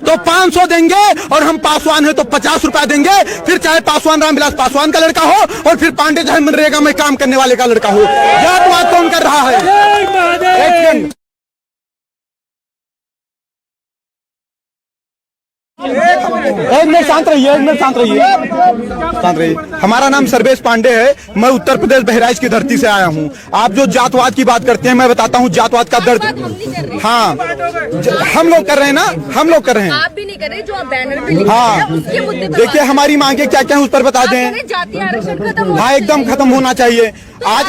तो 500 देंगे और हम पासवान है तो 50 रुपया देंगे, फिर चाहे पासवान रामविलास पासवान का लड़का हो और फिर पांडे चाहे मनरेगा में काम करने वाले का लड़का हो। जातवाद कौन कर रहा है? एक मिनट शांत रहिए, एक मिनट शांत रहिए, शांत रहिए। हमारा नाम सर्वेश पांडे है, मैं उत्तर प्रदेश बहराइच की धरती से आया हूँ। आप जो जातवाद की बात करते हैं, मैं बताता हूँ जातवाद का दर्द। हाँ, हम लोग कर रहे हैं ना, हम लोग कर रहे हैं, आप भी नहीं कर रहे। जो आप बैनर पे लिखे हाँ, हैं, उसके मुद्दे पर देखिए हमारी मांगे क्या क्या है उस पर बता दें। जातीय आरक्षण खत्म, हाँ एकदम खत्म होना चाहिए आज।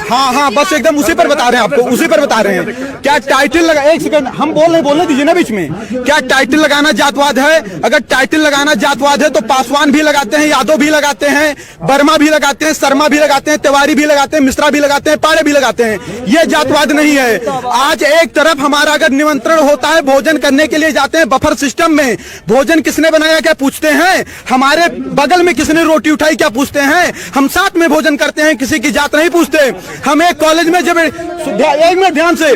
हाँ, बस एकदम उसी पर बता रहे हैं आपको, उसी पर बता रहे हैं। क्या टाइटल लगा, एक सेकंड हम बोलने दीजिए ना बीच में। क्या टाइटल लगाना जातवाद है? अगर टाइटल लगाना जातवाद है तो पासवान भी लगाते हैं, यादव भी लगाते हैं, वर्मा भी लगाते हैं, शर्मा भी लगाते हैं, तिवारी भी लगाते हैं, मिश्रा भी लगाते हैं, पाड़े भी लगाते हैं। ये जातवाद नहीं है। आज एक तरफ हमारा अगर निमंत्रण होता है, भोजन करने के लिए जाते हैं बफर सिस्टम में, भोजन किसने बनाया क्या पूछते हैं, हमारे बगल में किसने रोटी उठाई क्या पूछते हैं, हम साथ में भोजन करते हैं, किसी की जात नहीं पूछते। हम एक कॉलेज में जब, एक मिनट ध्यान से,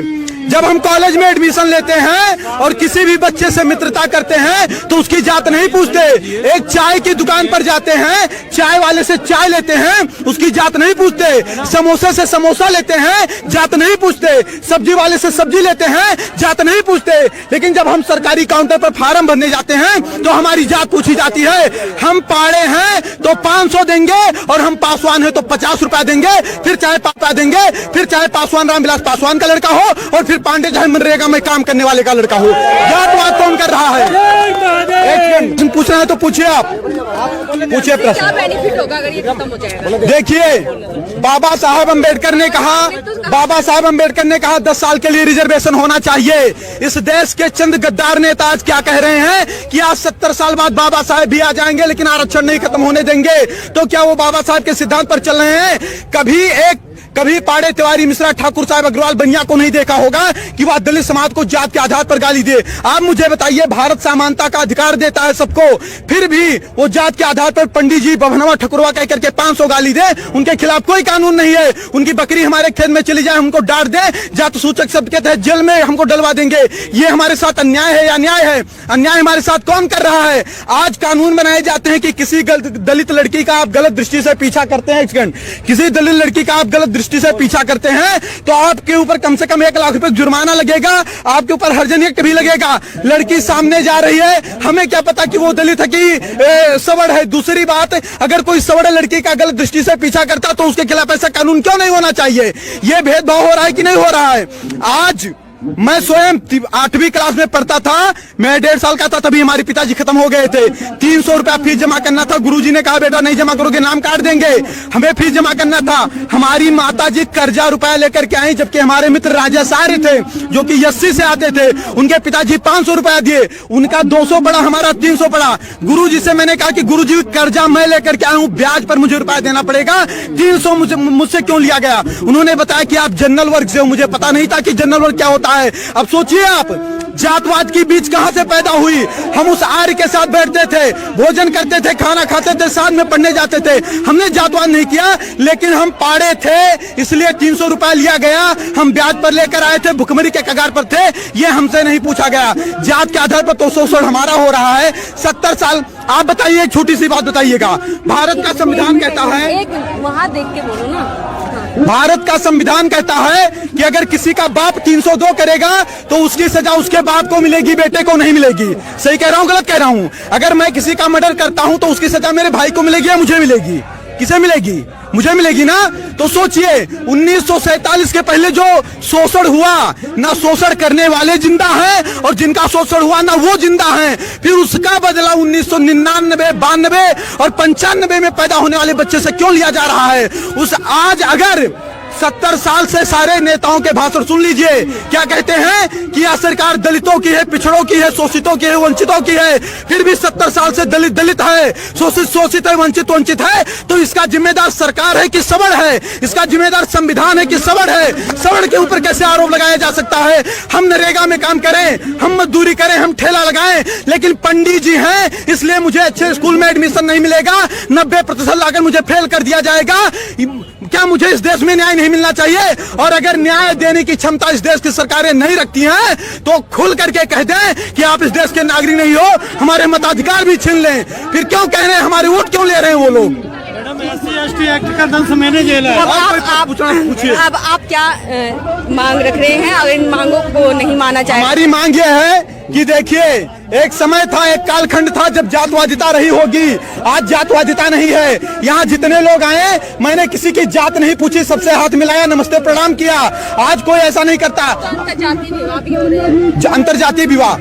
जब हम कॉलेज में एडमिशन लेते हैं और किसी भी बच्चे से मित्रता करते हैं तो उसकी जात नहीं पूछते। एक चाय की दुकान पर जाते हैं, चाय वाले से चाय लेते हैं, उसकी जात नहीं पूछते। समोसे से समोसा लेते हैं, जात नहीं पूछते। सब्जी वाले से सब्जी लेते हैं, जात नहीं पूछते। लेकिन जब हम सरकारी काउंटर पर फार्म भरने जाते हैं तो हमारी जात पूछी जाती है। हम पाड़े हैं तो 500 देंगे और हम पासवान है तो 50 रुपया देंगे, फिर चाहे पापा देंगे, फिर चाहे पासवान रामविलास पासवान का लड़का हो और फिर पांडे चाहे मनरेगा में काम करने वाले का लड़का हो। जातवाद कौन कर रहा है? एक पूछना है तो पूछिए, आप पूछिए प्रश्न। क्या बेनिफिट होगा अगर ये खत्म हो जाएगा? देखिए, बाबा साहब अम्बेडकर ने कहा 10 साल के लिए रिजर्वेशन होना चाहिए। इस देश के चंद गद्दार नेता आज क्या कह रहे हैं कि आज 70 साल बाद बाबा साहब भी आ जाएंगे लेकिन आरक्षण नहीं खत्म होने देंगे। तो क्या वो बाबा साहब के सिद्धांत पर चल रहे हैं? कभी पाड़े तिवारी मिश्रा ठाकुर साहब अग्रवाल बनिया को नहीं देखा होगा कि वह दलित समाज को जात के आधार पर गाली दे। आप मुझे बताइए, भारत समानता का अधिकार देता है सबको, फिर भी वो जात के आधार पर पंडित जी बभनवा ठकुरवा कह करके 500 गाली दे, उनके खिलाफ कोई कानून नहीं है। उनकी बकरी हमारे खेत में चली जाए, हमको डांट दे, जात सूचक शब्द के तहत जेल में हमको डलवा देंगे। ये हमारे साथ अन्याय है या न्याय है? अन्याय हमारे साथ कौन कर रहा है? आज कानून बनाए जाते हैं कि किसी दलित लड़की का आप गलत दृष्टि से पीछा करते हैं, किसी दलित लड़की का आप गलत दृष्टि से पीछा करते हैं तो आपके ऊपर कम से कम 1 लाख रुपए जुर्माना लगेगा, आपके ऊपर हर्जन एक्ट भी लगेगा। लड़की सामने जा रही है, हमें क्या पता कि वो दलित है कि सवर्ण है। दूसरी बात, अगर कोई सवर्ण लड़की का गलत दृष्टि से पीछा करता तो उसके खिलाफ ऐसा कानून क्यों नहीं होना चाहिए? ये भेदभाव हो रहा है कि नहीं हो रहा है? आज मैं स्वयं 8वीं क्लास में पढ़ता था, मैं 1.5 साल का था, तभी हमारे पिताजी खत्म हो गए थे। 300 रुपया फीस जमा करना था, गुरुजी ने कहा बेटा नहीं जमा करोगे नाम काट देंगे। हमें फीस जमा करना था। हमारी माताजी कर्जा रुपया लेकर के आई, जबकि हमारे मित्र राजा सारे थे जो कि 80 से आते थे, उनके पिताजी 500 रुपया दिए, उनका 200 पड़ा, हमारा 300 पड़ा। गुरुजी से मैंने कहा कि गुरुजी कर्जा मैं लेकर के आया हूँ, ब्याज पर मुझे रुपया देना पड़ेगा, 300 मुझसे क्यों लिया गया? उन्होंने बताया कि आप जनरल वर्ग से हो। मुझे पता नहीं था कि जनरल वर्ग क्या होता है। अब सोचिए आप, जातवाद की बीच कहां से पैदा हुई? हम उस आर्य के साथ बैठते थे, भोजन करते थे, खाना खाते थे, साथ में पढ़ने जाते थे। हमने जातवाद नहीं किया, लेकिन हम पाड़े थे इसलिए 300 रुपया लिया गया। हम ब्याज पर लेकर आए थे, भुखमरी के कगार पर थे, ये हमसे नहीं पूछा गया। जात के आधार पर तो शोषण हमारा हो रहा है 70 साल। आप बताइए, एक छोटी सी बात बताइएगा, भारत का संविधान कहता है, वहां देख के बोलो ना, भारत का संविधान कहता है कि अगर किसी का बाप 302 करेगा तो उसकी सजा उसके बाप को मिलेगी, बेटे को नहीं मिलेगी। सही कह रहा हूं, गलत कह रहा हूं? अगर मैं किसी का मर्डर करता हूं तो उसकी सजा मेरे भाई को मिलेगी या मुझे मिलेगी? किसे मिलेगी? मुझे मिलेगी ना। तो सोचिए, 1947 के पहले जो शोषण हुआ, ना शोषण करने वाले जिंदा हैं और जिनका शोषण हुआ ना वो जिंदा हैं। फिर उसका बदला 1999, 92 और 95 में पैदा होने वाले बच्चे से क्यों लिया जा रहा है? आज अगर 70 साल से सारे नेताओं के भाषण सुन लीजिए, क्या कहते हैं कि यह सरकार दलितों की है, पिछड़ों की है, शोषितों की है, वंचितों की है। फिर भी 70 साल से दलित दलित है, शोषित शोषित है, वंचित वंचित है। तो इसका जिम्मेदार सरकार है कि सवर्ण है? इसका जिम्मेदार संविधान है कि सवर्ण है? सवर्ण के ऊपर कैसे आरोप लगाया जा सकता है? हम नरेगा में काम करें, हम मजदूरी करें, हम ठेला लगाएं, लेकिन पंडित जी हैं इसलिए मुझे अच्छे स्कूल में एडमिशन नहीं मिलेगा, 90% लाकर मुझे फेल कर दिया जाएगा। क्या मुझे इस देश में न्याय नहीं नहीं मिलना चाहिए। और अगर न्याय देने की क्षमता इस देश की सरकारें नहीं रखती हैं तो खुल करके कह दें कि आप इस देश के नागरिक नहीं हो, हमारे मताधिकार भी छीन लें। फिर क्यों कह रहे हैं, हमारे वोट क्यों ले रहे हैं वो लोग? SC/ST एक्ट का दंश मैंने झेला है। अब आप क्या मांग रख रहे हैं? अगर इन मांगों को नहीं माना जाए, हमारी मांग ये है कि देखिए, एक समय था, एक कालखंड था जब जातवादिता रही होगी। आज जातवादिता नहीं है। यहाँ जितने लोग आए, मैंने किसी की जात नहीं पूछी, सबसे हाथ मिलाया, नमस्ते प्रणाम किया। आज कोई ऐसा नहीं करता। अंतर्जातीय विवाह भी हो रहे हैं। अंतर्जातीय विवाह,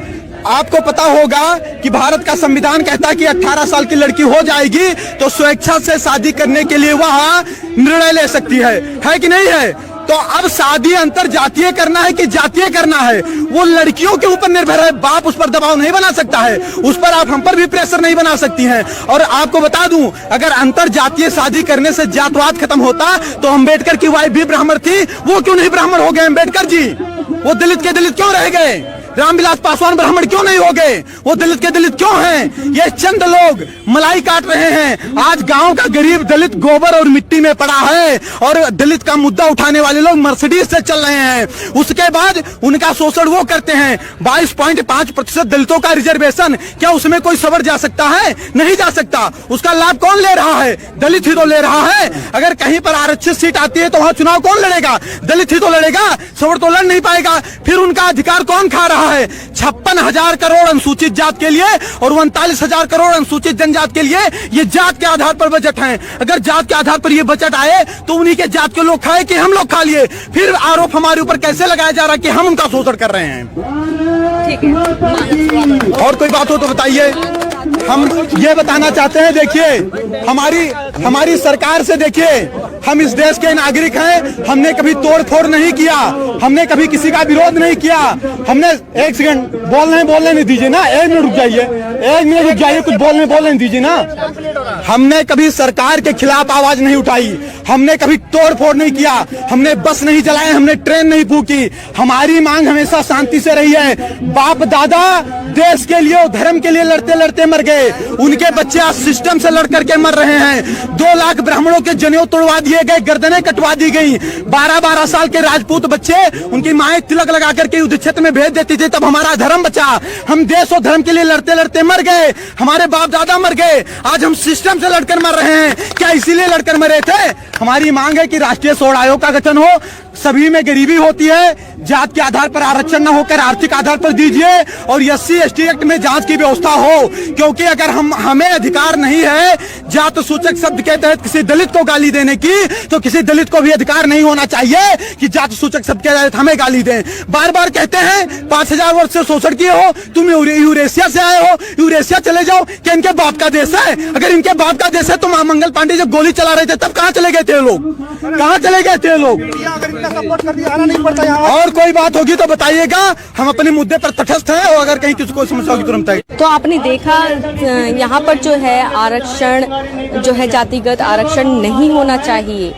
आपको पता होगा कि भारत का संविधान कहता है कि 18 साल की लड़की हो जाएगी तो स्वेच्छा से शादी करने के लिए वह निर्णय ले सकती है कि नहीं है? तो अब शादी अंतरजातीय करना है कि जातीय करना है, वो लड़कियों के ऊपर निर्भर है। बाप उस पर दबाव नहीं बना सकता है, उस पर आप हम पर भी प्रेशर नहीं बना सकती हैं। और आपको बता दूं, अगर अंतरजातीय शादी करने से जातवाद खत्म होता तो अम्बेडकर की वाइफ भी ब्राह्मण थी, वो क्यों नहीं ब्राह्मण हो गए अम्बेडकर जी? वो दलित के दलित क्यों रह गए? रामविलास पासवान ब्राह्मण क्यों नहीं हो गए? वो दलित के दलित क्यों हैं? ये चंद लोग मलाई काट रहे हैं। आज गांव का गरीब दलित गोबर और मिट्टी में पड़ा है और दलित का मुद्दा उठाने वाले लोग मर्सिडीज से चल रहे हैं। उसके बाद उनका शोषण वो करते हैं। 22.5% दलितों का रिजर्वेशन, क्या उसमें कोई सवर जा सकता है? नहीं जा सकता। उसका लाभ कौन ले रहा है? दलित ही तो ले रहा है। अगर कहीं पर आरक्षित सीट आती है तो वहां चुनाव कौन लड़ेगा? दलित ही तो लड़ेगा, सवर तो लड़ नहीं पाएगा। फिर उनका अधिकार कौन खा रहा है? 56,000 करोड़ अनुसूचित जात के लिए और 39,000 करोड़ अनुसूचित जनजात के लिए ये जात के आधार पर बजट है। अगर जात के आधार पर ये बजट आए तो उन्हीं के जात के लोग खाए कि हम लोग खा लिए। फिर आरोप हमारे ऊपर कैसे लगाया जा रहा है कि हम उनका शोषण कर रहे हैं? ठीक है, और कोई बात हो तो बताइए। हम ये बताना चाहते हैं, देखिए, हमारी सरकार से देखिए, हम इस देश के नागरिक हैं। हमने कभी तोड़ फोड़ नहीं किया, हमने कभी किसी का विरोध नहीं किया। हमने, एक सेकंड, बोलने नहीं दीजिए ना, 1 मिनट रुक जाइए, 1 मिनट रुक जाइए, कुछ बोलने दीजिए ना। हमने कभी सरकार के खिलाफ आवाज नहीं उठाई, हमने कभी तोड़ फोड़ नहीं किया, हमने बस नहीं जलाए, हमने ट्रेन नहीं फूकी। हमारी मांग हमेशा शांति से रही है। बाप दादा देश के लिए, धर्म के लिए लड़ते लड़ते मर गए। उनके बच्चे आज सिस्टम से लड़ करके मर रहे हैं। 2 लाख ब्राह्मणों के जनेऊ तोड़वा दिए गए, गर्दनें कटवा दी गई। 12-12 साल के राजपूत बच्चे, उनकी माएं तिलक लगा करके युद्ध क्षेत्र में भेज देती थी, तब हमारा धर्म बचा। हम देश और धर्म के लिए लड़ते लड़ते मर गए, हमारे बाप दादा मर गए। आज हम सिस्टम से लड़कर मर रहे हैं। क्या इसीलिए लड़कर मरे थे? हमारी मांग है कि राष्ट्रीय सोड़ आयोग का गठन हो। सभी में गरीबी होती है, जात के आधार पर आरक्षण न होकर आर्थिक आधार पर दीजिए और SC/ST एक्ट में जांच की व्यवस्था हो। क्योंकि अगर हमें अधिकार नहीं है जात सूचक शब्द के तहत किसी दलित को गाली देने की, तो किसी दलित को भी अधिकार नहीं होना चाहिए कि जात सूचक शब्द के तहत हमें गाली दें। बार बार कहते हैं 5000 वर्ष से शोषण किए हो, तुम यूरेशिया से आए हो, यूरेशिया चले जाओ। क्या इनके बाप का देश है? अगर इनके बाप का देश है तो मंगल पांडे जब गोली चला रहे थे तब कहाँ चले गए थे लोग? कहाँ चले गए थे लोग? सपोर्ट कर दिया, आना नहीं पड़ता यहाँ। और कोई बात होगी तो बताइएगा, हम अपने मुद्दे पर तटस्थ हैं और अगर कहीं किसी को समस्या होगी तुरंत आएगी। तो आपने देखा यहाँ पर जो है आरक्षण जो है जातिगत आरक्षण नहीं होना चाहिए,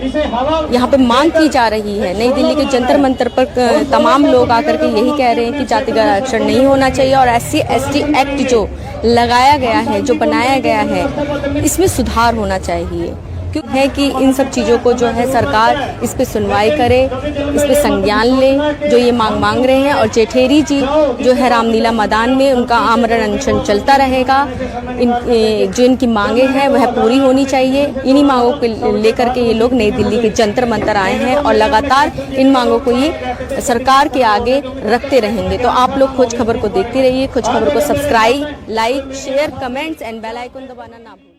यहाँ पे मांग की जा रही है। नई दिल्ली के जंतर मंतर पर तमाम लोग आकर के यही कह रहे हैं कि जातिगत आरक्षण नहीं होना चाहिए और SC/ST एक्ट जो लगाया गया है, जो बनाया गया है, इसमें सुधार होना चाहिए। क्यों है कि इन सब चीज़ों को जो है सरकार इस पे सुनवाई करे, इस पे संज्ञान ले जो ये मांग रहे हैं। और जेठेरी जी जो है रामलीला मैदान में उनका आमरण अनशन चलता रहेगा। जो इनकी मांगे हैं वह पूरी होनी चाहिए। इन्हीं मांगों को लेकर के ये लोग नई दिल्ली के जंतर मंतर आए हैं और लगातार इन मांगों को ये सरकार के आगे रखते रहेंगे। तो आप लोग खोज खबर को देखते रहिए। खोज खबर को subscribe, like, share, comments and bell icon दबाना ना भूलें।